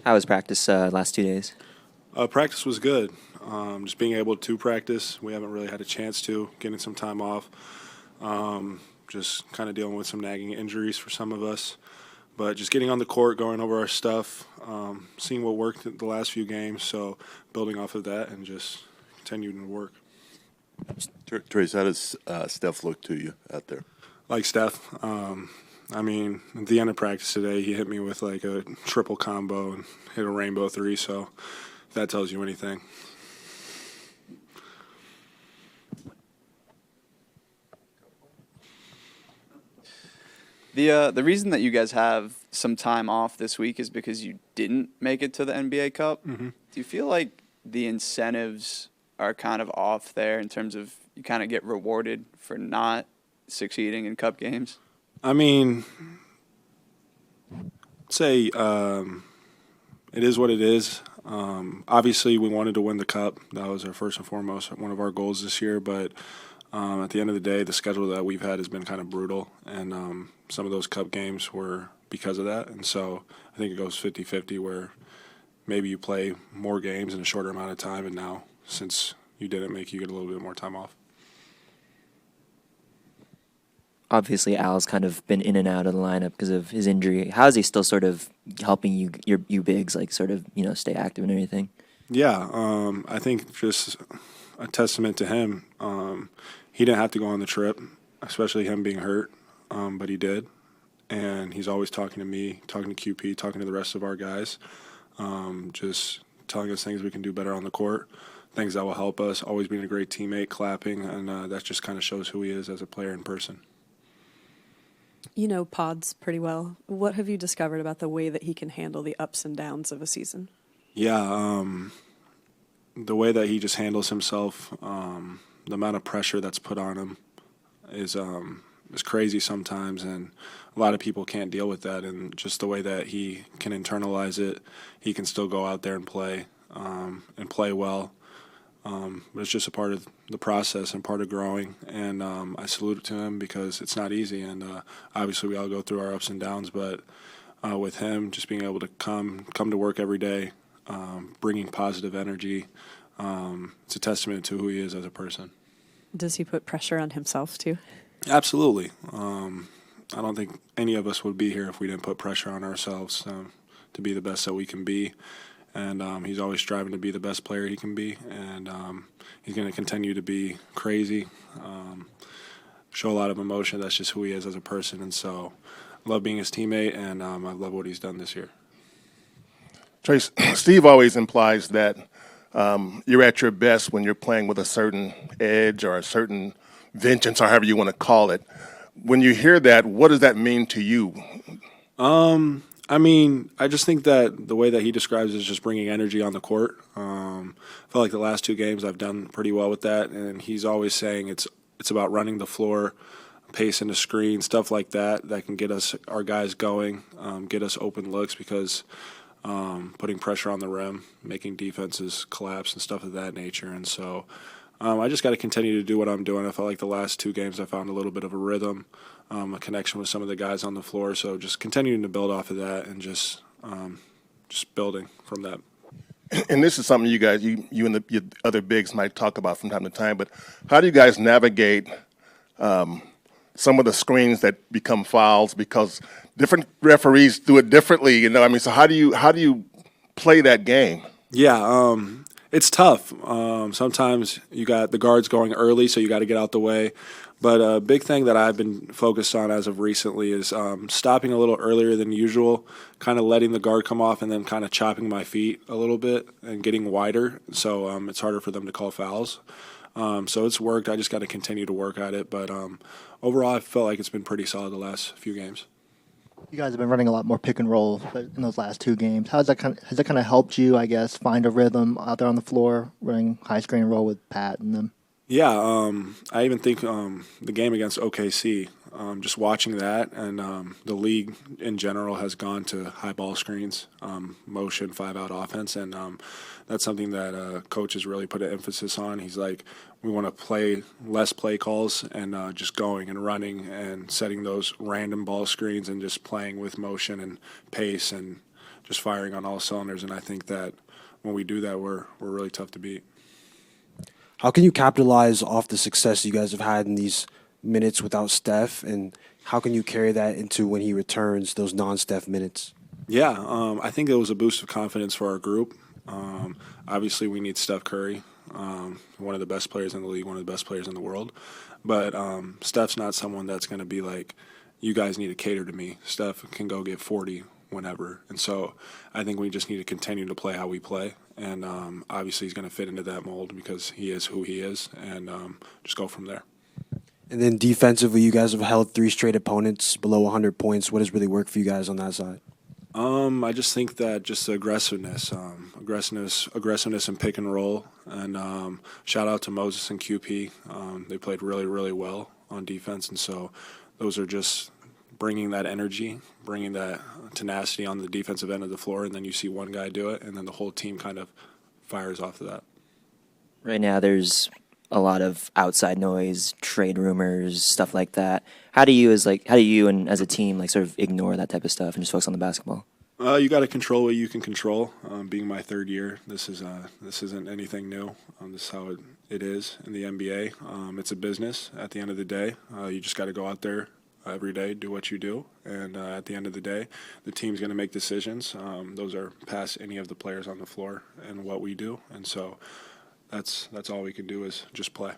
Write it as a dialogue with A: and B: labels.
A: How was practice last 2 days?
B: Practice was good. Just being able to practice. We haven't really had a chance to, getting some time off. Just kind of dealing with some nagging injuries for some of us. But just getting on the court, going over our stuff, seeing what worked the last few games. So building off of that and just continuing to work.
C: Trayce, how does Steph look to you out there?
B: Like Steph, at the end of practice today, he hit me with like a triple combo and hit a rainbow three. So if that tells you anything.
D: The reason that you guys have some time off this week is because you didn't make it to the NBA Cup.
B: Mm-hmm.
D: Do you feel like the incentives are kind of off there in terms of you kind of get rewarded for not succeeding in Cup games?
B: I mean, say it is what it is. Obviously, we wanted to win the Cup. That was our first and foremost, one of our goals this year. But at the end of the day, the schedule that we've had has been kind of brutal. And some of those Cup games were because of that. And so I think it goes 50-50 where maybe you play more games in a shorter amount of time. And now, since you didn't make, you get a little bit more time off.
A: Obviously, Al's kind of been in and out of the lineup because of his injury. How is he still sort of helping you bigs, like sort of, stay active and everything?
B: Yeah, I think just a testament to him. He didn't have to go on the trip, especially him being hurt, but he did. And he's always talking to me, talking to QP, talking to the rest of our guys, just telling us things we can do better on the court, things that will help us, always being a great teammate, clapping, and that just kind of shows who he is as a player in person.
E: You know Pods pretty well. What have you discovered about the way that he can handle the ups and downs of a season?
B: Yeah, the way that he just handles himself, the amount of pressure that's put on him is crazy sometimes, and a lot of people can't deal with that. And just the way that he can internalize it, he can still go out there and play well. But it's just a part of the process and part of growing. And I salute it to him because it's not easy. And obviously we all go through our ups and downs. But with him, just being able to come to work every day, bringing positive energy, it's a testament to who he is as a person.
E: Does he put pressure on himself too?
B: Absolutely. I don't think any of us would be here if we didn't put pressure on ourselves to be the best that we can be. And he's always striving to be the best player he can be. And he's going to continue to be crazy, show a lot of emotion. That's just who he is as a person. And so I love being his teammate, and I love what he's done this year.
F: Trayce, Steve always implies that you're at your best when you're playing with a certain edge or a certain vengeance, or however you want to call it. When you hear that, what does that mean to you?
B: I just think that the way that he describes it is just bringing energy on the court. I feel like the last two games I've done pretty well with that, and he's always saying it's about running the floor, pace into screen, stuff like that can get us, our guys going, get us open looks because putting pressure on the rim, making defenses collapse and stuff of that nature. And so I just got to continue to do what I'm doing. I felt like the last two games I found a little bit of a rhythm, a connection with some of the guys on the floor. So just continuing to build off of that and just building from that.
F: And this is something you guys, you and your other bigs might talk about from time to time, but how do you guys navigate some of the screens that become fouls because different referees do it differently, So how do you play that game?
B: Yeah, it's tough. Sometimes you got the guards going early, so you got to get out the way. But a big thing that I've been focused on as of recently is stopping a little earlier than usual, kind of letting the guard come off and then kind of chopping my feet a little bit and getting wider. So it's harder for them to call fouls. So it's worked. I just got to continue to work at it. But overall, I felt like it's been pretty solid the last few games.
G: You guys have been running a lot more pick and roll in those last two games. Has that kind of helped you, I guess, find a rhythm out there on the floor, running high screen roll with Pat and them?
B: Yeah, I even think the game against OKC, just watching that, and the league in general has gone to high ball screens, motion, 5-out offense, and that's something that coach has really put an emphasis on. He's like, we want to play less play calls and just going and running and setting those random ball screens and just playing with motion and pace and just firing on all cylinders. And I think that when we do that, we're really tough to beat.
H: How can you capitalize off the success you guys have had in these minutes without Steph, and how can you carry that into when he returns, those non-Steph minutes?
B: Yeah, I think it was a boost of confidence for our group. Obviously, we need Steph Curry, one of the best players in the league, one of the best players in the world. But Steph's not someone that's going to be like, you guys need to cater to me. Steph can go get 40 whenever. And so I think we just need to continue to play how we play. And obviously he's going to fit into that mold because he is who he is, and just go from there.
H: And then defensively, you guys have held 3 straight opponents below 100 points. What has really worked for you guys on that side?
B: I just think that just the aggressiveness and pick and roll. And shout out to Moses and QP. They played really, really well on defense. And so those are just bringing that energy, bringing that tenacity on the defensive end of the floor. And then you see one guy do it, and then the whole team kind of fires off of that.
A: Right now, there's a lot of outside noise, trade rumors, stuff like that. How do you as a team like sort of ignore that type of stuff and just focus on the basketball?
B: You got to control what you can control. Being my 3rd year, this isn't anything new. This is how it is in the NBA. It's a business. At the end of the day, you just got to go out there every day, do what you do, and at the end of the day, the team's going to make decisions. Those are past any of the players on the floor and what we do, and so that's all we can do is just play.